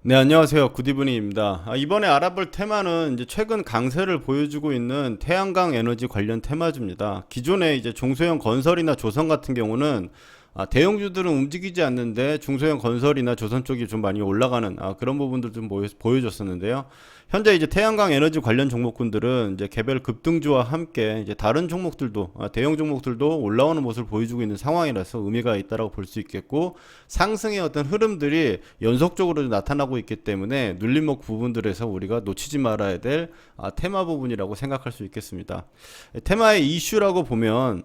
네, 안녕하세요. 굿이브닝입니다. 이번에 알아볼 테마는 이제 최근 강세를 보여주고 있는 태양광 에너지 관련 테마주입니다. 기존에 이제 중소형 건설이나 조선 같은 경우는 대형주들은 움직이지 않는데 중소형 건설이나 조선 쪽이 좀 많이 올라가는 그런 부분들 좀 보여줬었는데요. 현재 이제 태양광 에너지 관련 종목군들은 이제 개별 급등주와 함께 이제 다른 종목들도 대형 종목들도 올라오는 모습을 보여주고 있는 상황이라서 의미가 있다라고 볼 수 있겠고, 상승의 어떤 흐름들이 연속적으로 나타나고 있기 때문에 눌림목 부분들에서 우리가 놓치지 말아야 될 테마 부분이라고 생각할 수 있겠습니다. 테마의 이슈라고 보면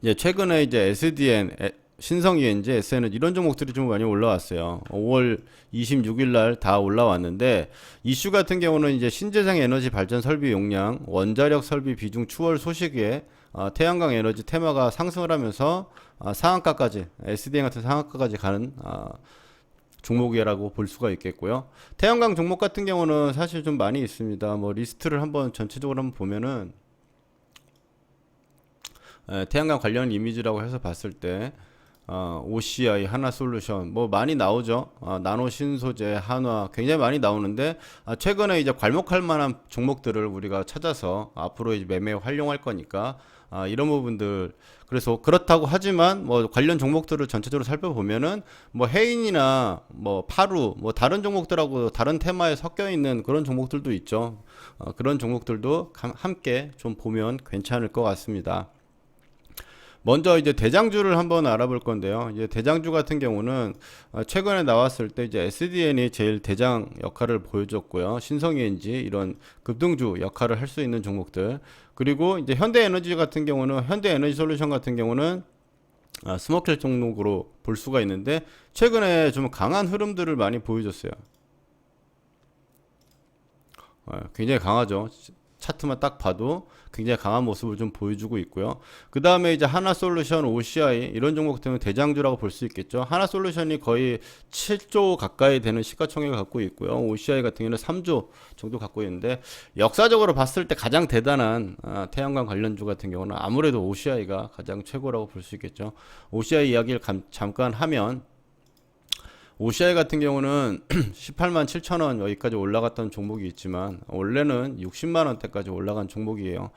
이제 최근에 이제 SDN, 신성ENG, SN은 이런 종목들이 좀 많이 올라왔어요. 5월 26일 날 다 올라왔는데, 이슈 같은 경우는 이제 신재생 에너지 발전 설비 용량, 원자력 설비 비중 추월 소식에 태양광 에너지 테마가 상승을 하면서 상한가까지, SDN 같은 상한가까지 가는 종목이라고 볼 수가 있겠고요. 태양광 종목 같은 경우는 사실 좀 많이 있습니다. 뭐 리스트를 한번 전체적으로 한번 보면은 태양광 관련 이미지라고 해서 봤을 때 OCI, 하나솔루션 뭐 많이 나오죠. 나노 신소재, 한화 굉장히 많이 나오는데, 최근에 이제 괄목할 만한 종목들을 우리가 찾아서 앞으로 이제 매매에 활용할 거니까 이런 부분들. 그래서 그렇다고 하지만 뭐 관련 종목들을 전체적으로 살펴보면은 뭐 해인이나 뭐 파루 뭐 다른 종목들하고 다른 테마에 섞여 있는 그런 종목들도 있죠. 그런 종목들도 함께 좀 보면 괜찮을 것 같습니다. 먼저 이제 대장주를 한번 알아볼 건데요. 이제 대장주 같은 경우는 최근에 나왔을 때 이제 SDN이 제일 대장 역할을 보여줬고요. 신성ENG 이런 급등주 역할을 할 수 있는 종목들. 그리고 이제 현대에너지 같은 경우는, 현대에너지솔루션 같은 경우는 스모켈 종목으로 볼 수가 있는데, 최근에 좀 강한 흐름들을 많이 보여줬어요. 굉장히 강하죠. 차트만 딱 봐도 굉장히 강한 모습을 좀 보여주고 있고요. 그 다음에 이제 하나솔루션, OCI 이런 종목 같은 경우는 대장주라고 볼 수 있겠죠. 하나솔루션이 거의 7조 가까이 되는 시가총액을 갖고 있고요. OCI 같은 경우는 3조 정도 갖고 있는데, 역사적으로 봤을 때 가장 대단한 태양광 관련주 같은 경우는 아무래도 OCI가 가장 최고라고 볼 수 있겠죠. OCI 이야기를 잠깐 하면, OCI 같은 경우는 18만 7천 원 여기까지 올라갔던 종목이 있지만 원래는 60만 원대까지 올라간 종목이에요.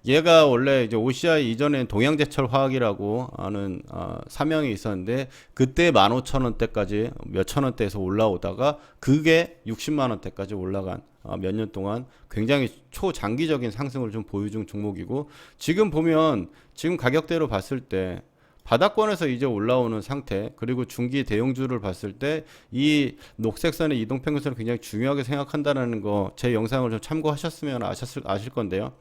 얘가 원래 이제 OCI 이전에 동양제철 화학이라고 하는 사명이 있었는데, 그때 15,000원대까지 몇천 원대에서 올라오다가 그게 60만 원대까지 올라간, 몇 년 동안 굉장히 초장기적인 상승을 좀 보여준 종목이고, 지금 보면 지금 가격대로 봤을 때 바닥권에서 이제 올라오는 상태, 그리고 중기 대형주를 봤을 때 이 녹색선의 이동평균선을 굉장히 중요하게 생각한다는 거, 제 영상을 좀 참고하셨으면 아실 건데요.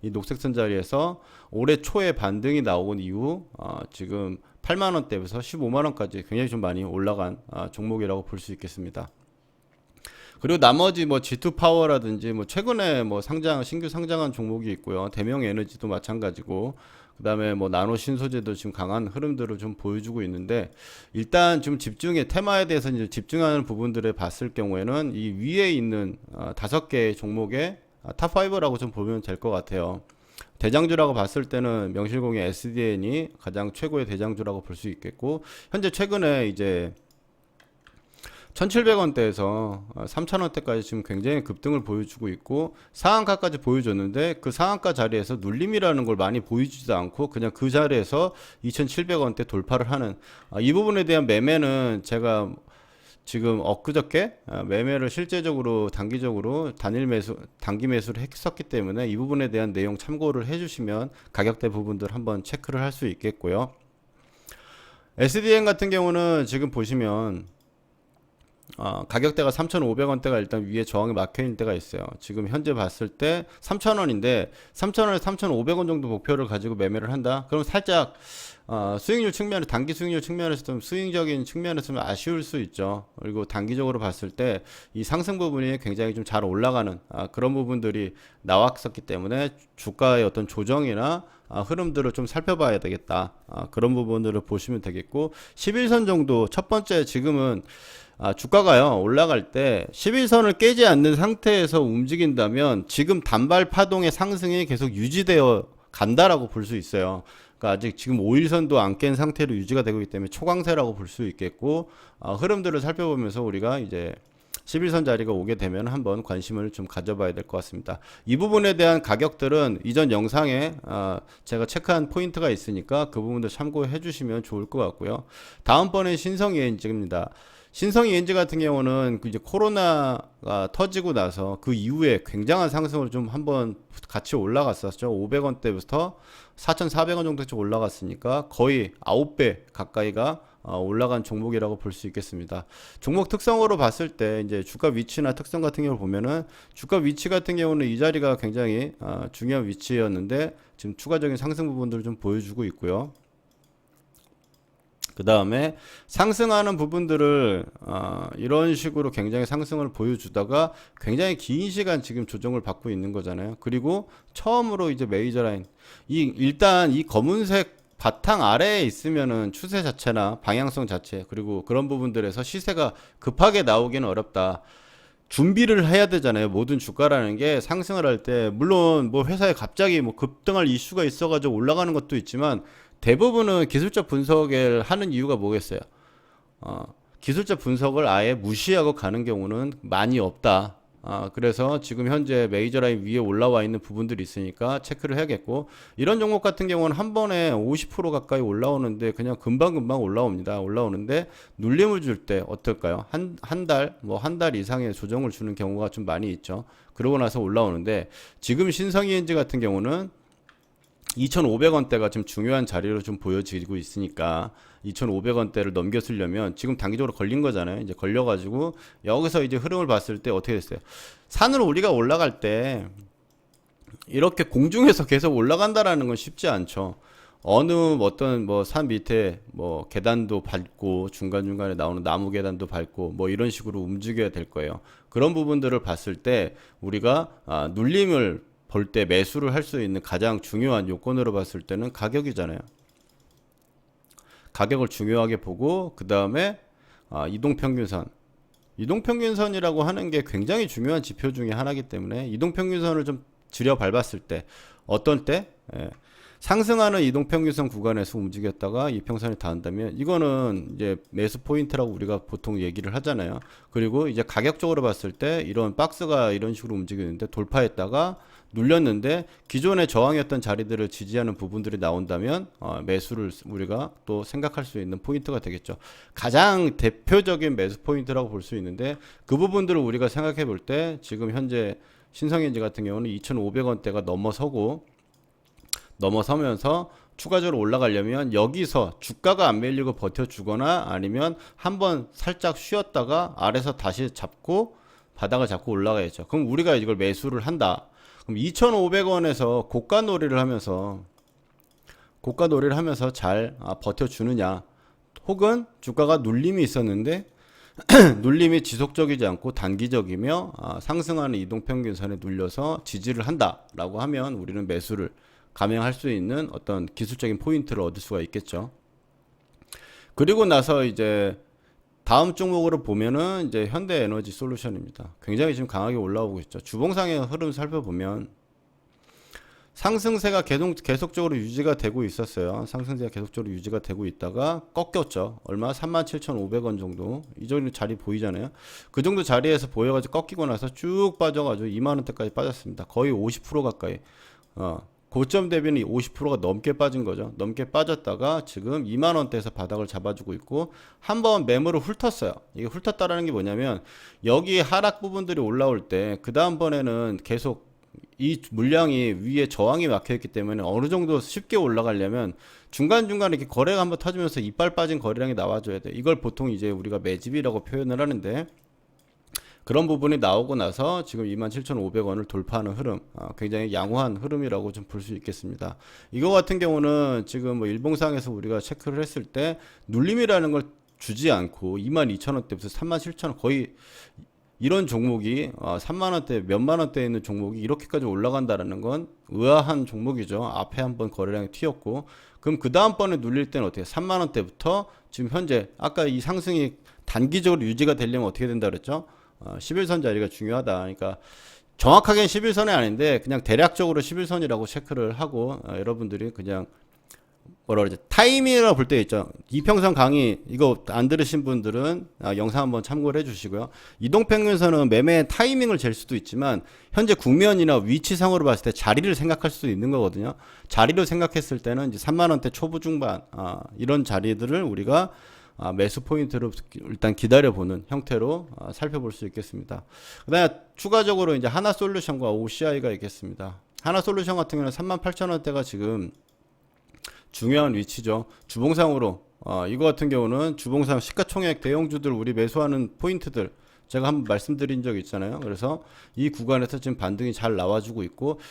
이 녹색선 자리에서 올해 초에 반등이 나온 이후 지금 8만 원대에서 15만 원까지 굉장히 좀 많이 올라간 종목이라고 볼 수 있겠습니다. 그리고 나머지 뭐 G2 파워라든지 뭐 최근에 뭐 신규 상장한 종목이 있고요. 대명 에너지도 마찬가지고, 그다음에 뭐 나노 신소재도 지금 강한 흐름들을 좀 보여주고 있는데, 일단 좀 테마에 대해서 이제 집중하는 부분들을 봤을 경우에는 이 위에 있는 5개의 종목의 탑5라고 좀 보면 될 것 같아요. 대장주라고 봤을 때는 명실공히 SDN이 가장 최고의 대장주라고 볼 수 있겠고, 현재 최근에 이제 1700원대에서 3000원대까지 지금 굉장히 급등을 보여주고 있고, 상한가까지 보여줬는데 그 상한가 자리에서 눌림이라는 걸 많이 보여주지도 않고 그냥 그 자리에서 2700원대 돌파를 하는, 이 부분에 대한 매매는 제가 지금 엊그저께 매매를 실제적으로 단기적으로 단기 매수를 했었기 때문에 이 부분에 대한 내용 참고를 해주시면 가격대 부분들 한번 체크를 할 수 있겠고요. SDN 같은 경우는 지금 보시면 가격대가 3,500원대가 일단 위에 저항이 막혀 있는 때가 있어요. 지금 현재 봤을 때 3,000원인데 3,000원에서 3,500원 정도 목표를 가지고 매매를 한다. 그럼 살짝 수익률 측면에, 단기 수익률 측면에서 좀 스윙적인 측면에서 좀 아쉬울 수 있죠. 그리고 단기적으로 봤을 때 이 상승 부분이 굉장히 좀 잘 올라가는 그런 부분들이 나왔었기 때문에 주가의 어떤 조정이나 흐름들을 좀 살펴봐야 되겠다. 그런 부분들을 보시면 되겠고, 11선 정도 첫 번째, 지금은 주가가요 올라갈 때 11선을 깨지 않는 상태에서 움직인다면 지금 단발 파동의 상승이 계속 유지되어 간다라고 볼 수 있어요. 그러니까 아직 지금 5일선도 안 깬 상태로 유지가 되고 있기 때문에 초강세라고 볼 수 있겠고, 흐름들을 살펴보면서 우리가 이제 11선 자리가 오게 되면 한번 관심을 좀 가져봐야 될 것 같습니다. 이 부분에 대한 가격들은 이전 영상에 제가 체크한 포인트가 있으니까 그 부분도 참고해 주시면 좋을 것 같고요. 다음번엔 신성ENG입니다. 신성ENG 같은 경우는 이제 코로나가 터지고 나서 그 이후에 굉장한 상승을 좀 한번 같이 올라갔었죠. 500원대부터 4,400원 정도씩 올라갔으니까 거의 9배 가까이가 올라간 종목이라고 볼 수 있겠습니다. 종목 특성으로 봤을 때 이제 주가 위치나 특성 같은 경우를 보면은 주가 위치 같은 경우는 이 자리가 굉장히 중요한 위치였는데 지금 추가적인 상승 부분들을 좀 보여주고 있고요. 그 다음에 상승하는 부분들을 이런 식으로 굉장히 상승을 보여주다가 굉장히 긴 시간 지금 조정을 받고 있는 거잖아요. 그리고 처음으로 이제 메이저 라인 일단 이 검은색 바탕 아래에 있으면은 추세 자체나 방향성 자체 그리고 그런 부분들에서 시세가 급하게 나오기는 어렵다. 준비를 해야 되잖아요. 모든 주가라는 게 상승을 할 때 물론 뭐 회사에 갑자기 뭐 급등할 이슈가 있어가지고 올라가는 것도 있지만 대부분은 기술적 분석을 하는 이유가 뭐겠어요? 기술적 분석을 아예 무시하고 가는 경우는 많이 없다. 그래서 지금 현재 메이저 라인 위에 올라와 있는 부분들이 있으니까 체크를 해야겠고, 이런 종목 같은 경우는 한 번에 50% 가까이 올라오는데 그냥 금방금방 올라오는데 눌림을 줄 때 어떨까요? 한 달, 뭐 한 달 이상의 조정을 주는 경우가 좀 많이 있죠. 그러고 나서 올라오는데 지금 신성ENG 같은 경우는 2,500원대가 지금 중요한 자리로 좀 보여지고 있으니까 2,500원대를 넘겼으려면 지금 단기적으로 걸린 거잖아요. 이제 걸려가지고 여기서 이제 흐름을 봤을 때 어떻게 됐어요? 산으로 우리가 올라갈 때 이렇게 공중에서 계속 올라간다라는 건 쉽지 않죠. 어느 어떤 뭐 산 밑에 뭐 계단도 밟고 중간중간에 나오는 나무 계단도 밟고 뭐 이런 식으로 움직여야 될 거예요. 그런 부분들을 봤을 때 우리가 눌림을 볼 때 매수를 할 수 있는 가장 중요한 요건으로 봤을 때는 가격이잖아요. 가격을 중요하게 보고 그 다음에 이동평균선. 이동평균선이라고 하는 게 굉장히 중요한 지표 중에 하나이기 때문에 이동평균선을 좀 들여 밟았을 때 어떤 때 상승하는 이동평균선 구간에서 움직였다가 이평선이 닿는다면 이거는 이제 매수 포인트라고 우리가 보통 얘기를 하잖아요. 그리고 이제 가격적으로 봤을 때 이런 박스가 이런 식으로 움직이는데 돌파했다가 눌렸는데 기존의 저항이었던 자리들을 지지하는 부분들이 나온다면 매수를 우리가 또 생각할 수 있는 포인트가 되겠죠. 가장 대표적인 매수 포인트라고 볼 수 있는데 그 부분들을 우리가 생각해 볼 때 지금 현재 신성ENG 같은 경우는 2,500원대가 넘어서면서 추가적으로 올라가려면 여기서 주가가 안 밀리고 버텨주거나 아니면 한번 살짝 쉬었다가 아래서 다시 잡고 바닥을 잡고 올라가야죠. 그럼 우리가 이걸 매수를 한다. 그럼 2,500원에서 고가 놀이를 하면서 잘 버텨주느냐, 혹은 주가가 눌림이 있었는데 눌림이 지속적이지 않고 단기적이며 상승하는 이동평균선에 눌려서 지지를 한다라고 하면 우리는 매수를 감행할 수 있는 어떤 기술적인 포인트를 얻을 수가 있겠죠. 그리고 나서 이제 다음 종목으로 보면은 이제 현대에너지솔루션입니다. 굉장히 지금 강하게 올라오고 있죠. 주봉상의 흐름 살펴보면 상승세가 계속적으로 유지가 되고 있었어요. 상승세가 계속적으로 유지가 되고 있다가 꺾였죠. 얼마? 37,500원 정도. 이 정도 자리 보이잖아요. 그 정도 자리에서 보여가지고 꺾이고 나서 쭉 빠져가지고 2만원대까지 빠졌습니다. 거의 50% 가까이. 고점 대비는 50%가 넘게 빠진 거죠. 넘게 빠졌다가 지금 2만원대에서 바닥을 잡아주고 있고 한번 매물을 훑었어요. 이게 훑었다라는 게 뭐냐면 여기 하락 부분들이 올라올 때 그 다음번에는 계속 이 물량이 위에 저항이 막혀있기 때문에 어느 정도 쉽게 올라가려면 중간중간에 이렇게 거래가 한번 터지면서 이빨 빠진 거래량이 나와줘야 돼. 이걸 보통 이제 우리가 매집이라고 표현을 하는데 그런 부분이 나오고 나서 지금 27,500원을 돌파하는 흐름, 굉장히 양호한 흐름이라고 좀 볼 수 있겠습니다. 이거 같은 경우는 지금 뭐 일봉상에서 우리가 체크를 했을 때 눌림이라는 걸 주지 않고 22,000원대부터 37,000원 거의 이런 종목이 3만원대 몇만원대에 있는 종목이 이렇게까지 올라간다는 건 의아한 종목이죠. 앞에 한번 거래량이 튀었고 그럼 그 다음번에 눌릴 때는 어떻게 3만원대부터 지금 현재 아까 이 상승이 단기적으로 유지가 되려면 어떻게 된다 그랬죠? 11선 자리가 중요하다. 그러니까 정확하게는 11선이 아닌데 그냥 대략적으로 11선이라고 체크를 하고 여러분들이 그냥 뭐라 그러지? 타이밍이라고 볼 때 있죠. 이평선 강의 이거 안 들으신 분들은 영상 한번 참고를 해주시고요. 이동평균선은 매매의 타이밍을 잴 수도 있지만 현재 국면이나 위치상으로 봤을 때 자리를 생각할 수도 있는 거거든요. 자리로 생각했을 때는 이제 3만 원대 초부 중반 이런 자리들을 우리가 매수 포인트로 일단 기다려보는 형태로 살펴볼 수 있겠습니다. 그다음에 추가적으로 이제 하나솔루션과 OCI가 있겠습니다. 하나솔루션 같은 경우는 38,000원대가 지금 중요한 위치죠. 주봉상으로 이거 같은 경우는 주봉상 시가총액 대형주들 우리 매수하는 포인트들 제가 한번 말씀드린 적 있잖아요. 그래서 이 구간에서 지금 반등이 잘 나와주고 있고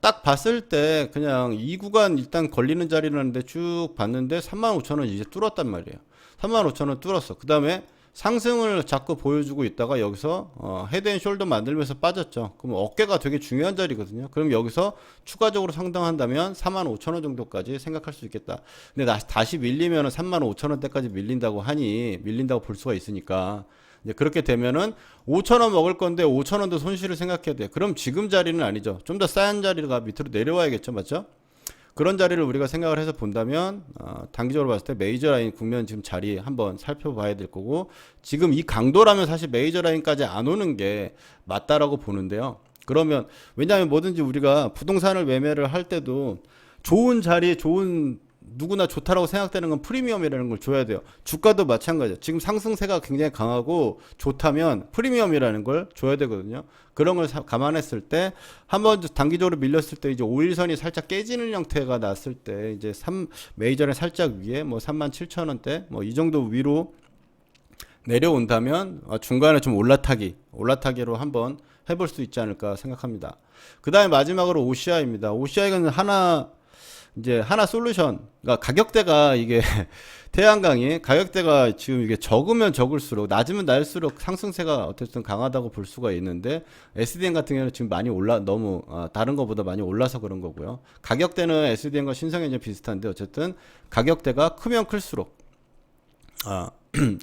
딱 봤을 때 그냥 이 구간 일단 걸리는 자리라는데 쭉 봤는데 35,000원 이제 뚫었단 말이에요. 35,000원 뚫었어. 그 다음에 상승을 자꾸 보여주고 있다가 여기서 헤드앤숄더 만들면서 빠졌죠. 그럼 어깨가 되게 중요한 자리거든요. 그럼 여기서 추가적으로 상당한다면 45,000원 정도까지 생각할 수 있겠다. 근데 다시 밀리면 35,000원대까지 밀린다고 하니 밀린다고 볼 수가 있으니까 이제 그렇게 되면은 5,000원 먹을 건데 5,000원도 손실을 생각해야 돼. 그럼 지금 자리는 아니죠. 좀 더 싼 자리가 밑으로 내려와야겠죠. 맞죠? 그런 자리를 우리가 생각을 해서 본다면 단기적으로 봤을 때 메이저 라인 국면 지금 자리 한번 살펴봐야 될 거고 지금 이 강도라면 사실 메이저 라인까지 안 오는 게 맞다라고 보는데요. 그러면 왜냐하면 뭐든지 우리가 부동산을 매매를 할 때도 좋은 자리 좋은 누구나 좋다라고 생각되는 건 프리미엄이라는 걸 줘야 돼요. 주가도 마찬가지예요. 지금 상승세가 굉장히 강하고 좋다면 프리미엄이라는 걸 줘야 되거든요. 그런 걸 감안했을 때 한번 단기적으로 밀렸을 때 이제 5일선이 살짝 깨지는 형태가 났을 때 이제 메이저는 살짝 위에 뭐 37,000원대 뭐 이 정도 위로 내려온다면 중간에 좀 올라타기로 한번 해볼 수 있지 않을까 생각합니다. 그 다음에 마지막으로 OCI입니다. OCI는 이제 하나솔루션, 그러니까 가격대가 이게 태양광이 가격대가 지금 이게 적으면 적을수록 낮으면 낮을수록 상승세가 어쨌든 강하다고 볼 수가 있는데 SDN 같은 경우는 지금 많이 너무 다른 것보다 많이 올라서 그런 거고요. 가격대는 SDN과 신성현이 비슷한데 어쨌든 가격대가 크면 클수록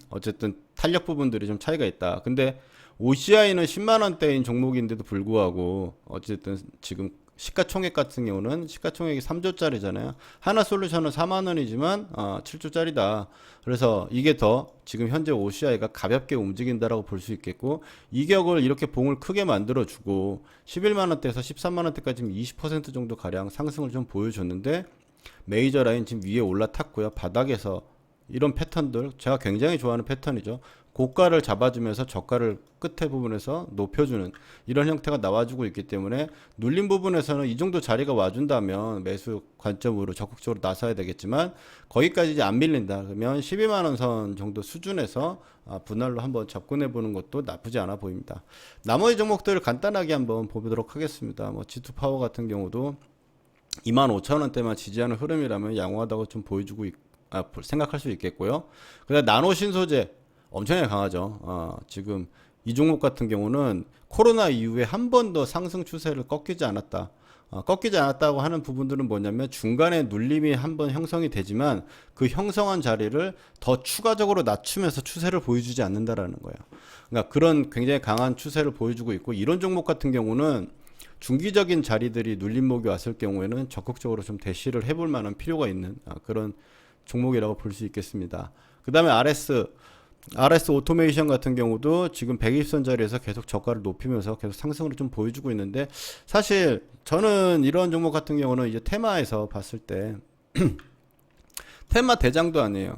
어쨌든 탄력 부분들이 좀 차이가 있다. 근데 OCI는 10만 원대인 종목인데도 불구하고 어쨌든 지금 시가총액 같은 경우는 시가총액이 3조짜리잖아요. 하나솔루션은 4만 원이지만 7조짜리다. 그래서 이게 더 지금 현재 OCI가 가볍게 움직인다라고 볼 수 있겠고 이격을 이렇게 봉을 크게 만들어주고 11만 원대에서 13만 원대까지 지금 20% 정도 가량 상승을 좀 보여줬는데 메이저 라인 지금 위에 올라탔고요. 바닥에서 이런 패턴들 제가 굉장히 좋아하는 패턴이죠. 고가를 잡아주면서 저가를 끝에 부분에서 높여주는 이런 형태가 나와주고 있기 때문에 눌린 부분에서는 이 정도 자리가 와준다면 매수 관점으로 적극적으로 나서야 되겠지만 거기까지 이제 안 밀린다 그러면 12만원 선 정도 수준에서 분할로 한번 접근해 보는 것도 나쁘지 않아 보입니다. 나머지 종목들을 간단하게 한번 보도록 하겠습니다. 뭐 G2파워 같은 경우도 25,000원대만 지지하는 흐름이라면 양호하다고 좀 보여주고 생각할 수 있겠고요. 그다음 나노 신소재 엄청나게 강하죠. 지금 이 종목 같은 경우는 코로나 이후에 한 번 더 상승 추세를 꺾이지 않았다. 꺾이지 않았다고 하는 부분들은 뭐냐면 중간에 눌림이 한번 형성이 되지만 그 형성한 자리를 더 추가적으로 낮추면서 추세를 보여주지 않는다라는 거예요. 그러니까 그런 굉장히 강한 추세를 보여주고 있고 이런 종목 같은 경우는 중기적인 자리들이 눌림목이 왔을 경우에는 적극적으로 좀 대시를 해볼 만한 필요가 있는 그런 종목이라고 볼 수 있겠습니다. 그 다음에 RS 오토메이션 같은 경우도 지금 120선 자리에서 계속 저가를 높이면서 계속 상승으로 좀 보여주고 있는데 사실 저는 이런 종목 같은 경우는 이제 테마에서 봤을 때 테마 대장도 아니에요.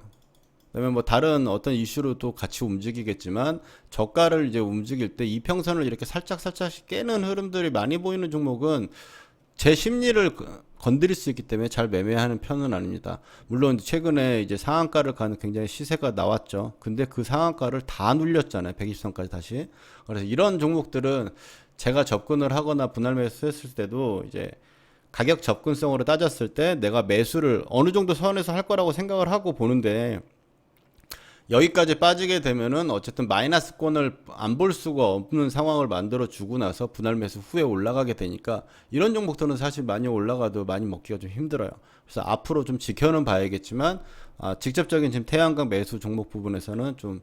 그다음에 뭐 다른 어떤 이슈로 또 같이 움직이겠지만 저가를 이제 움직일 때 이평선을 이렇게 살짝씩 깨는 흐름들이 많이 보이는 종목은 제 심리를 건드릴 수 있기 때문에 잘 매매하는 편은 아닙니다. 물론 최근에 이제 상한가를 가는 굉장히 시세가 나왔죠. 근데 그 상한가를 다 눌렸잖아요. 120선까지 다시. 그래서 이런 종목들은 제가 접근을 하거나 분할 매수했을 때도 이제 가격 접근성으로 따졌을 때 내가 매수를 어느 정도 선에서 할 거라고 생각을 하고 보는데 여기까지 빠지게 되면은 어쨌든 마이너스권을 안 볼 수가 없는 상황을 만들어 주고 나서 분할 매수 후에 올라가게 되니까 이런 종목들은 사실 많이 올라가도 많이 먹기가 좀 힘들어요. 그래서 앞으로 좀 지켜는 봐야겠지만 직접적인 지금 태양광 매수 종목 부분에서는 좀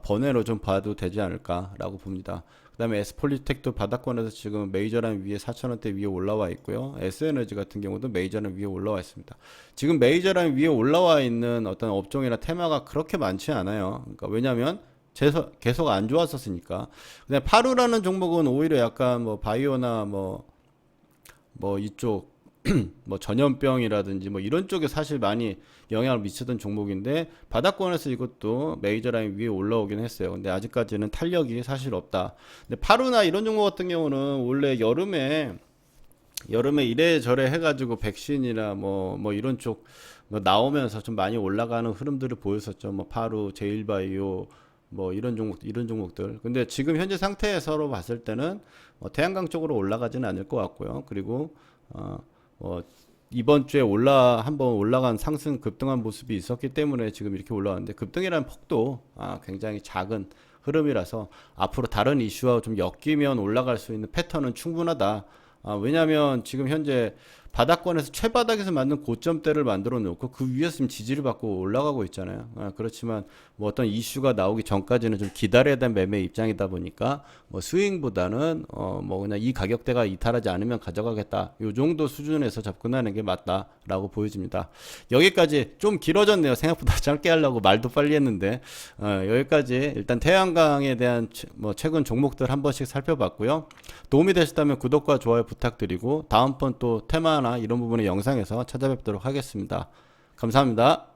번외로 좀 봐도 되지 않을까라고 봅니다. 그다음에 S폴리텍도 바닥권에서 지금 메이저라인 위에 4,000원대 위에 올라와 있고요. S에너지 같은 경우도 메이저라인 위에 올라와 있습니다. 지금 메이저라인 위에 올라와 있는 어떤 업종이나 테마가 그렇게 많지 않아요. 그러니까 왜냐하면 계속 안 좋았었으니까. 그다음에 파루라는 종목은 오히려 약간 뭐 바이오나 뭐 이쪽 뭐 전염병이라든지 뭐 이런 쪽에 사실 많이 영향을 미치던 종목인데 바닥권에서 이것도 메이저 라인 위에 올라오긴 했어요. 근데 아직까지는 탄력이 사실 없다. 근데 파루나 이런 종목 같은 경우는 원래 여름에 이래저래 해가지고 백신이나 뭐 이런 쪽 뭐 나오면서 좀 많이 올라가는 흐름들을 보였었죠. 뭐 파루, 제일바이오 뭐 이런 종목들. 근데 지금 현재 상태에서로 봤을 때는 태양광 쪽으로 올라가지는 않을 것 같고요. 그리고 뭐 이번 주에 한번 올라간 상승 급등한 모습이 있었기 때문에 지금 이렇게 올라왔는데 급등이라는 폭도 굉장히 작은 흐름이라서 앞으로 다른 이슈와 좀 엮이면 올라갈 수 있는 패턴은 충분하다. 왜냐하면 지금 현재 바닥권에서 최바닥에서 만든 고점대를 만들어 놓고 그 위에서 지금 지지를 받고 올라가고 있잖아요. 그렇지만 뭐 어떤 이슈가 나오기 전까지는 좀 기다려야 되는 매매 입장이다 보니까 뭐 스윙보다는 뭐 그냥 이 가격대가 이탈하지 않으면 가져가겠다. 요 정도 수준에서 접근하는 게 맞다라고 보여집니다. 여기까지 좀 길어졌네요. 생각보다 짧게 하려고 말도 빨리 했는데 여기까지 일단 태양광에 대한 뭐 최근 종목들 한 번씩 살펴봤고요. 도움이 되셨다면 구독과 좋아요 부탁드리고 다음번 또 테마나 이런 부분의 영상에서 찾아뵙도록 하겠습니다. 감사합니다.